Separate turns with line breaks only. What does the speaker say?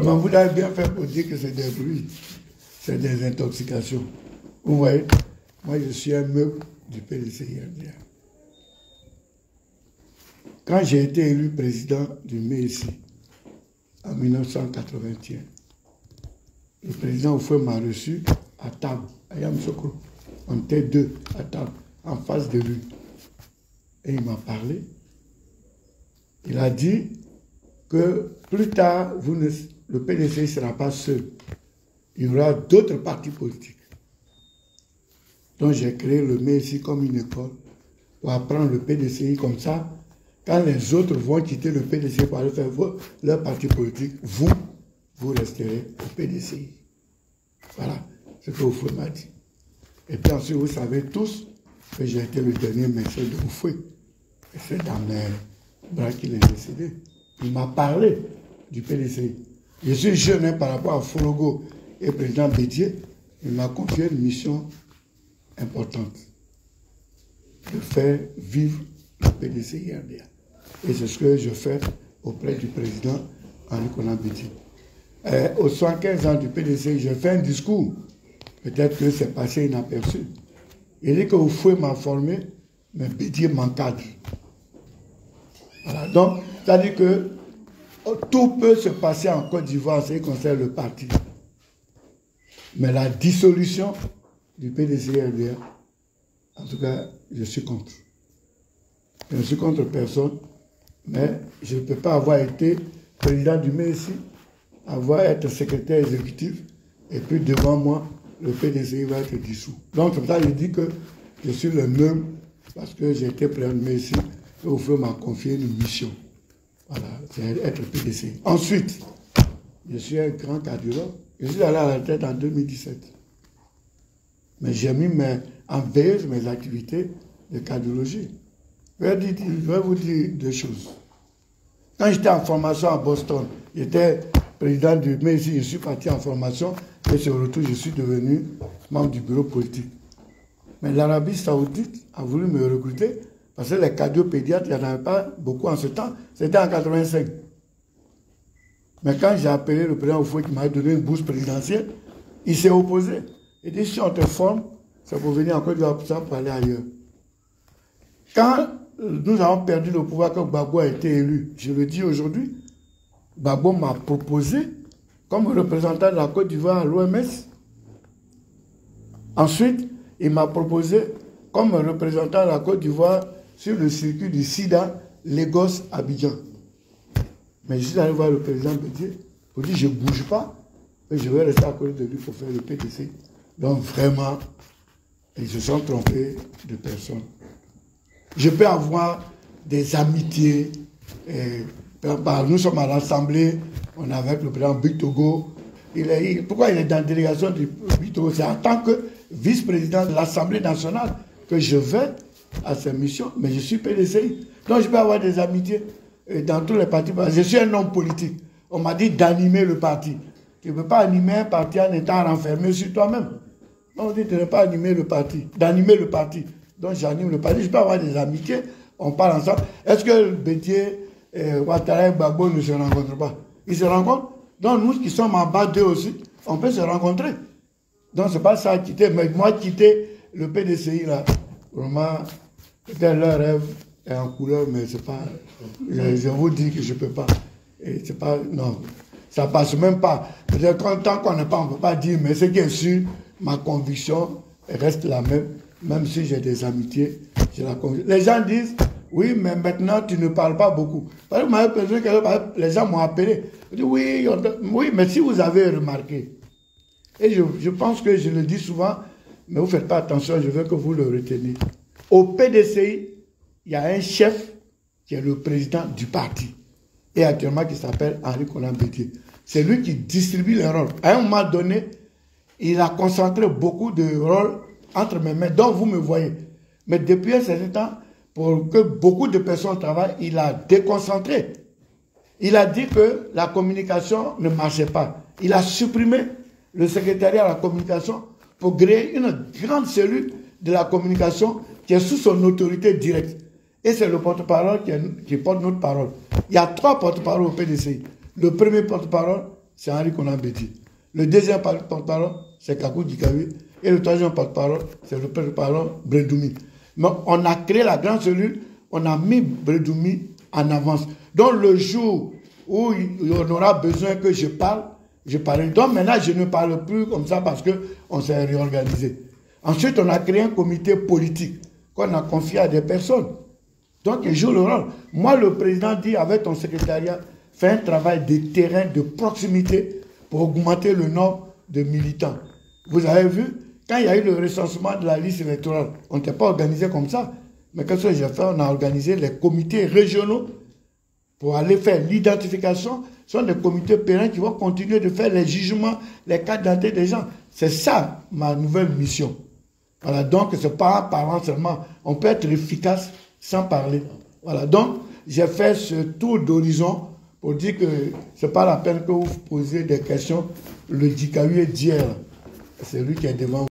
Comment vous avez bien fait pour dire que c'est des bruits, c'est des intoxications. Vous voyez, moi je suis un meuble du PDC-IRDA. Quand j'ai été élu président du MESI en 1981, le président Oufoué m'a reçu à table, à Yamoussoukro. On était deux à table, en face de lui. Et il m'a parlé. Il a dit que plus tard, le PDC ne sera pas seul. Il y aura d'autres partis politiques. Donc j'ai créé le MESI comme une école pour apprendre le PDCI comme ça. Quand les autres vont quitter le PDCI pour aller faire leur parti politique, vous resterez au PDCI. Voilà ce que Oufoué m'a dit. Et puis ensuite, vous savez tous que j'ai été le dernier médecin de Oufoué. Et c'est dans mes bras qu'il est décédé. Il m'a parlé du PDCI. Je suis jeune par rapport à Fologo et président Bédier. Il m'a confié une mission importante de faire vivre le PDC-IRDA. Et c'est ce que je fais auprès du président Henri Konan Bédier. Aux 75 ans du PDC, j'ai fait un discours. Peut-être que c'est passé inaperçu. Il dit que Oufoué m'a formé, mais Bédier m'encadre. Voilà. Donc, c'est-à-dire que tout peut se passer en Côte d'Ivoire en ce qui concerne le parti. Mais la dissolution du PDC-RDA, en tout cas, je suis contre. Je ne suis contre personne, mais je ne peux pas avoir été président du MESI, être secrétaire exécutif, et puis devant moi, le PDCI va être dissous. Donc, comme ça, je dis que je suis le même, parce que j'ai été président du MESI, et Oufoué m'a confié une mission. Voilà, c'est être PDCI. Ensuite, je suis un grand cardiologue. Je suis allé à la tête en 2017. Mais j'ai mis en veilleuse mes activités de cardiologie. Je vais vous dire deux choses. Quand j'étais en formation à Boston, j'étais président du MESI, je suis parti en formation et sur le retour, je suis devenu membre du bureau politique. Mais l'Arabie Saoudite a voulu me recruter parce que les cardiopédiatres, il n'y en avait pas beaucoup en ce temps. C'était en 85. Mais quand j'ai appelé le président Oufoué qui m'a donné une bourse présidentielle, il s'est opposé. Il dit, si on te forme, c'est pour venir en Côte d'Ivoire pour aller ailleurs. Quand nous avons perdu le pouvoir, quand Gbagbo a été élu, je le dis aujourd'hui, Gbagbo m'a proposé comme représentant de la Côte d'Ivoire à l'OMS. Ensuite, il m'a proposé comme représentant de la Côte d'Ivoire sur le circuit du SIDA, Lagos-Abidjan. Mais je suis allé voir le président Bédier pour dire, je ne bouge pas, et je vais rester à côté de lui pour faire le PDC. Donc vraiment, ils se sont trompés de personne. Je peux avoir des amitiés. Nous sommes à l'Assemblée, on est avec le président Bictogo. Pourquoi il est dans la délégation du Bictogo? C'est en tant que vice-président de l'Assemblée nationale que je vais à ces missions, mais je suis PDCI. Donc je peux avoir des amitiés dans tous les partis. Je suis un homme politique. On m'a dit d'animer le parti. Tu ne peux pas animer un parti en étant renfermé sur toi-même. On dit de ne pas animer le parti, d'animer le parti. Donc j'anime le parti, je peux avoir des amitiés, on parle ensemble. Est-ce que Bédier, Ouattara et Gbagbo ne se rencontrent pas? Ils se rencontrent. Donc nous qui sommes en bas d'eux aussi, on peut se rencontrer. Donc c'est pas ça quitter, mais moi quitter le PDCI là, vraiment, peut-être leur rêve est en couleur, mais c'est pas, je vous dis que je peux pas. Et c'est pas, non, ça passe même pas. Peut-être tant qu'on n'est pas, on ne peut pas dire, mais ce qui est sûr, ma conviction reste la même si j'ai des amitiés, j'ai la conviction. Les gens disent, oui, mais maintenant tu ne parles pas beaucoup. Parce que les gens m'ont appelé. Je dis, oui, mais si vous avez remarqué, et je pense que je le dis souvent, mais vous ne faites pas attention, je veux que vous le reteniez. Au PDCI, il y a un chef qui est le président du parti, et actuellement qui s'appelle Henri Konan Bédier. C'est lui qui distribue les rôles. À un moment donné, il a concentré beaucoup de rôles entre mes mains, donc vous me voyez. Mais depuis un certain temps, pour que beaucoup de personnes travaillent, il a déconcentré. Il a dit que la communication ne marchait pas. Il a supprimé le secrétariat à la communication pour créer une grande cellule de la communication qui est sous son autorité directe. Et c'est le porte-parole qui porte notre parole. Il y a 3 porte-paroles au PDCI. Le premier porte-parole, c'est Henri Konan-Bédié. Le deuxième porte-parole, c'est Kakou Dikawi. Et le troisième porte-parole, c'est le porte-parole Bredoumi. Mais on a créé la grande cellule, on a mis Bredoumi en avance. Donc le jour où il aura besoin que je parle, je parlerai. Donc maintenant, je ne parle plus comme ça parce qu'on s'est réorganisé. Ensuite, on a créé un comité politique qu'on a confié à des personnes. Donc, ils jouent le rôle. Moi, le président dit, avec ton secrétariat, fais un travail de terrain, de proximité pour augmenter le nombre de militants. Vous avez vu, quand il y a eu le recensement de la liste électorale, on n'était pas organisé comme ça. Mais qu'est-ce que j'ai fait? On a organisé les comités régionaux pour aller faire l'identification. Ce sont des comités pérennes qui vont continuer de faire les jugements, les cas d'identité des gens. C'est ça, ma nouvelle mission. Voilà, donc ce n'est pas en parlant seulement. On peut être efficace sans parler. Voilà, donc j'ai fait ce tour d'horizon pour dire que ce n'est pas la peine que vous posez des questions. Le Dikawi est d'hier, c'est lui qui est devant vous.